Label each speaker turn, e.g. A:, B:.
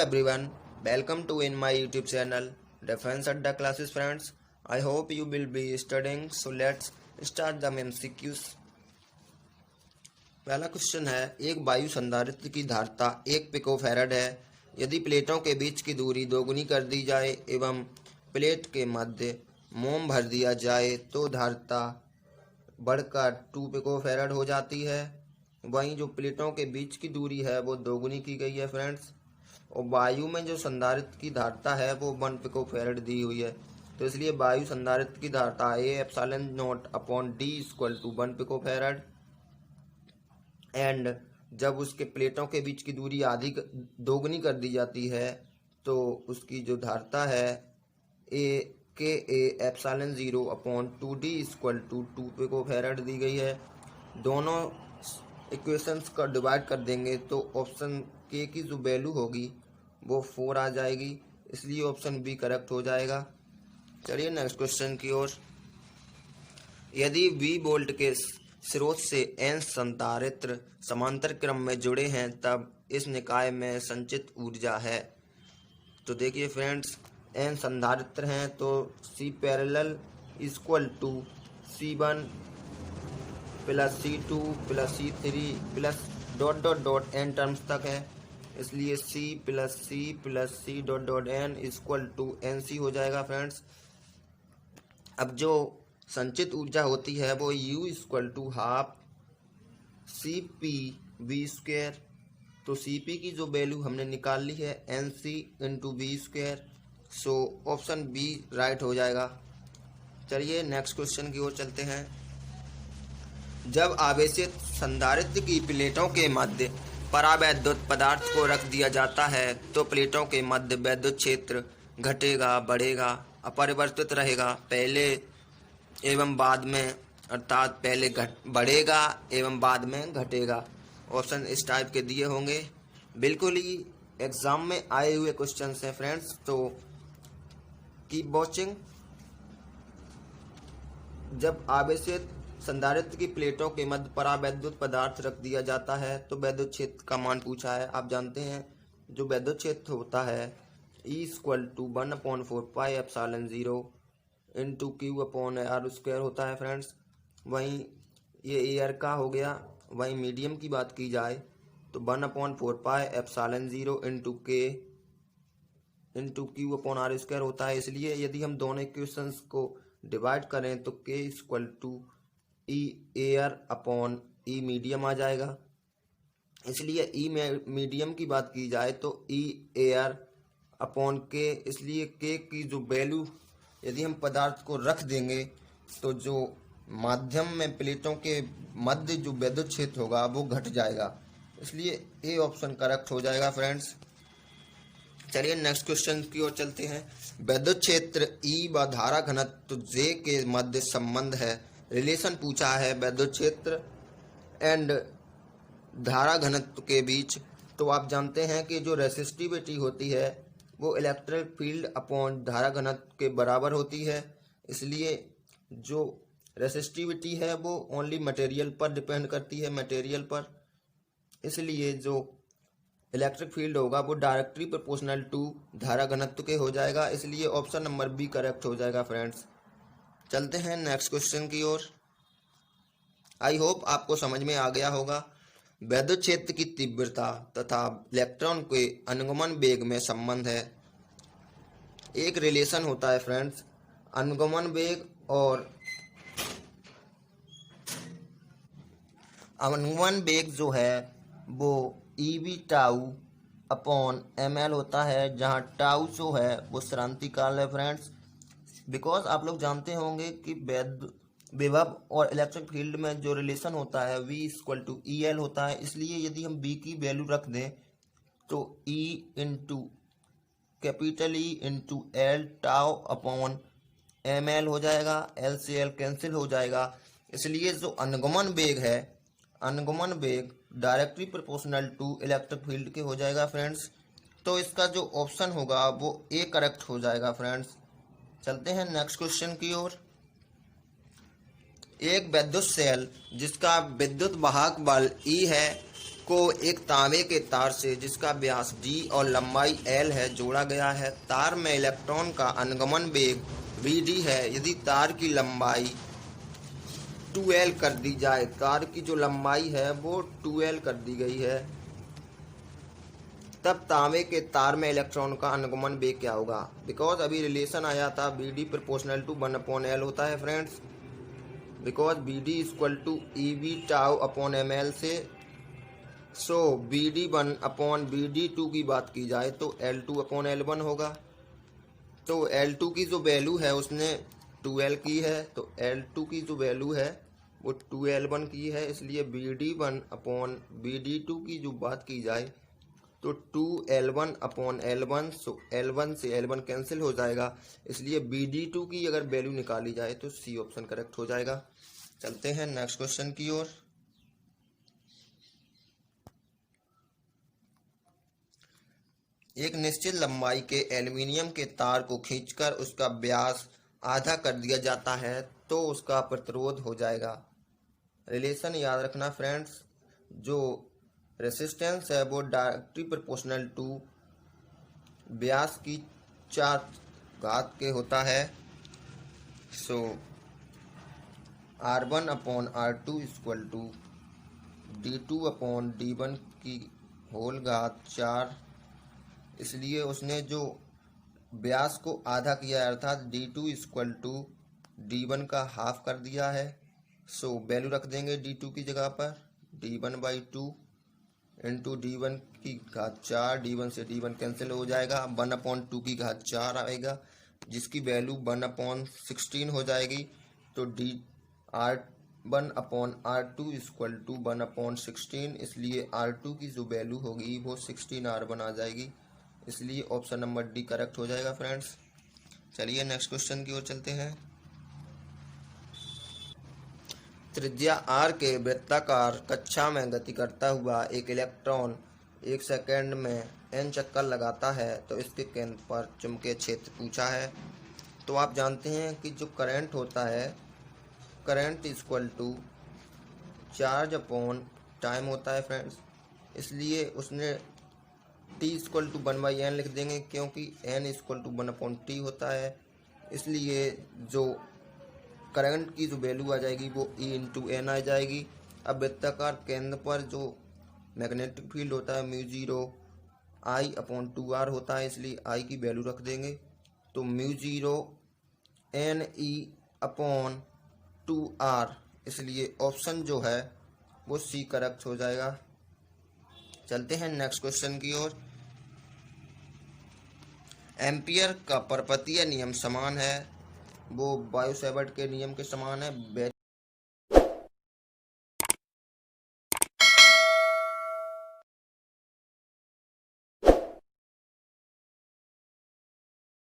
A: everyone, welcome to in my YouTube channel Defense Adda Classes friends. I hope you will be studying. So let's start the MCQs. पहला question है, एक वायु संधारित्र की धारिता 1 पिकोफैरड है। यदि प्लेटों के बीच की दूरी दोगुनी कर दी जाए एवं प्लेट के मध्य मोम भर दिया जाए तो धारिता बढ़कर 2 पिकोफैरड हो जाती है। वहीं जो प्लेटों के बीच की दूरी है वो दोगुनी की गई है फ्रेंड्स। और वायु में जो संधारित्र की धारिता है वो 1 पिकोफैरड दी हुई है, तो इसलिए वायु संधारित्र की धारिता A epsilon not upon D equal to 1 picofarad. And जब उसके प्लेटों के बीच की दूरी आधी दोगुनी कर दी जाती है तो उसकी जो धारिता है A epsilon 0 upon 2D equal to 2 picofarad दी गई है। दोनों इक्वेशंस का डिवाइड कर देंगे तो ऑप्शन के की जो वैल्यू होगी वो 4 आ जाएगी, इसलिए ऑप्शन बी करेक्ट हो जाएगा। चलिए नेक्स्ट क्वेश्चन की ओर। यदि V वोल्ट के स्रोत से N संधारित्र समांतर क्रम में जुड़े हैं तब इस निकाय में संचित ऊर्जा है। तो देखिए फ्रेंड्स, N संधारित्र हैं तो C parallel equal to C1 plus C2 plus C3 plus dot dot dot N terms तक है, इसलिए C plus C dot dot N equal to NC हो जाएगा फ्रेंड्स। अब जो संचित ऊर्जा होती है वो U equal to half CP/V²। तो CP की जो वैल्यू हमने निकाल ली है NC into V², so option B right हो जाएगा। चलिए नेक्स्ट क्वेश्चन की ओर चलते हैं। जब आवेशित संधारित्र की प्लेटों के मध्य परावैद्युत पदार्थ को रख दिया जाता है तो प्लेटों के मध्य वैद्युत क्षेत्र घटेगा बढ़ेगा अपरिवर्तित रहेगा पहले एवं बाद में, अर्थात पहले बढ़ेगा एवं बाद में घटेगा। ऑप्शन इस टाइप के दिए होंगे, बिल्कुल ही एग्जाम में आए हुए क्वेश्चन हैं फ्रेंड्स, तो कीप वॉचिंग। जब आवेशित संधारित्र की प्लेटों के मध्य परावैद्युत पदार्थ रख दिया जाता है तो वैद्युत क्षेत्र का मान पूछा है। आप जानते हैं जो वैद्युत क्षेत्र होता है E equal to 1/4 pi epsilon 0 into Q upon R² होता है फ्रेंड्स। वहीं ये एयर का हो गया। वहीं मीडियम की बात की जाए तो 1/4 pi epsilon 0 into Q upon R² होता है। इसलिए यदि हम दोनों इक्वेशंस को डिवाइड करें तो K equal to E air upon E medium आ जाएगा। इसलिए E मीडियम की बात की जाए तो E एयर अपॉन K, इसलिए K की जो वैल्यू यदि हम पदार्थ को रख देंगे तो जो माध्यम में प्लेटों के मध्य जो वैद्युत क्षेत्र होगा वो घट जाएगा, इसलिए ए ऑप्शन करेक्ट हो जाएगा फ्रेंड्स। चलिए नेक्स्ट क्वेश्चन की ओर चलते हैं। वैद्युत क्षेत्र E व धारा घनत्व J के मध्य संबंध है। रिलेशन पूछा है वैद्युत क्षेत्र एंड धारा घनत्व के बीच। तो आप जानते हैं कि जो रेसिस्टिविटी होती है वो इलेक्ट्रिक फील्ड अपॉन धारा घनत्व के बराबर होती है, इसलिए जो रेसिस्टिविटी है वो ओनली मटेरियल पर डिपेंड करती है, मटेरियल पर। इसलिए जो इलेक्ट्रिक फील्ड होगा वो डायरेक्टली प्रोपोर्शनल टू धारा घनत्व के हो जाएगा, इसलिए ऑप्शन नंबर बी करेक्ट हो जाएगा फ्रेंड्स। चलते हैं नेक्स्ट क्वेश्चन की ओर। आई होप आपको समझ में आ गया होगा। वैद्युत क्षेत्र की तीव्रता तथा इलेक्ट्रॉन के अनुगमन वेग में संबंध है। एक रिलेशन होता है फ्रेंड्स, अनुगमन वेग और अनुगमन वेग जो है वो EV टाउ अपॉन ML होता है, जहाँ टाउ जो है वो श्रांति काल है फ्रेंड्स। बिकॉज आप लोग जानते होंगे कि विभव और इलेक्ट्रिक फील्ड में जो रिलेशन होता है V इक्वल टू EL होता है, इसलिए यदि हम B की वैल्यू रख दें तो E into capital E into L tau upon ML हो जाएगा, L से L कैंसिल हो जाएगा। इसलिए जो अनुगमन वेग है, अनुगमन वेग directly proportional to electric field के हो जाएगा फ्रेंड्स। तो इसका जो ऑप्शन होगा वो ए करेक्ट हो जाएगा फ्रेंड्स। चलते हैं नेक्स्ट क्वेश्चन की ओर। एक विद्युत सेल जिसका विद्युत वाहक बल E है को एक तांबे के तार से जिसका व्यास d और लंबाई l है जोड़ा गया है। तार में इलेक्ट्रॉन का अनुगमन वेग vd है। यदि तार की लंबाई 2l कर दी जाए, तार की जो लंबाई है वो 2l कर दी गई है, तब तांबे के तार में इलेक्ट्रॉन का अनुगमन वेग क्या होगा? बिकॉज अभी रिलेशन आया था BD प्रोपोर्शनल टू 1/L होता है friends, because BD equal to EV tau upon ml से। सो BD 1/BD2 की बात की जाए तो L2 अपॉन L1 होगा। तो L2 की जो वैल्यू है उसने 2L की है, तो L2 की जो वैल्यू है वो 2L1 की है, इसलिए BD 1/BD2 की जो बात की जाए तो 2L1 अपॉन L1। सो L1 से L1 कैंसिल हो जाएगा, इसलिए BD2 की अगर वैल्यू निकाली जाए तो C ऑप्शन करेक्ट हो जाएगा। चलते हैं नेक्स्ट क्वेश्चन की ओर। एक निश्चित लंबाई के एल्युमिनियम के तार को खींचकर उसका व्यास आधा कर दिया जाता है तो उसका प्रतिरोध हो जाएगा। रिलेशन याद रखना फ्रेंड्स, जो रेसिस्टेंस है वो डायरेक्टली प्रोपोर्शनल टू व्यास की 4 घात के होता है। So R1 upon R2 equal to D2 upon D1 की होल घात 4। इसलिए उसने जो व्यास को आधा किया है अर्थात D2 इक्वल टू D1 का हाफ कर दिया है। सो वैल्यू रख देंगे D2 की जगह पर D1/2 इंटू D1 की घात 4। D1 से D1 कैंसिल हो जाएगा, 1/2 की घात 4 आएगा जिसकी वैल्यू 1/16 हो जाएगी। तो R1 upon R2 equal to 1/16, इसलिए R2 की जो वैल्यू होगी वो 16R1 आ जाएगी, इसलिए ऑप्शन नंबर डी करेक्ट हो जाएगा फ्रेंड्स। चलिए नेक्स्ट क्वेश्चन की ओर चलते हैं। त्रिज्या r के वृत्ताकार कक्षा में गति करता हुआ एक इलेक्ट्रॉन 1 सेकंड में n चक्कर लगाता है तो इसके केंद्र पर चुंबकीय क्षेत्र पूछा है। तो आप जानते हैं कि जो करंट होता है, current equal to charge upon time होता है फ्रेंड्स, इसलिए उसने t इक्वल टू 1/n लिख देंगे क्योंकि n इक्वल टू 1/t होता है। इसलिए जो करंट की जो वैल्यू आ जाएगी वो E इंटू n आ जाएगी। अब वृत्ताकार केंद्र पर जो मैग्नेटिक फील्ड होता है μ0 I/2r होता है, इसलिए I की वैल्यू रख देंगे। तो μ0 NE/2r, इसलिए ऑप्शन जो है वो C करेक्ट हो जाएगा। चलते हैं नेक्स्ट क्वेश्चन की ओर। एम्पियर का पर्पतीय नियम समान है, वो बायो-सैवर्ट के नियम के समान है।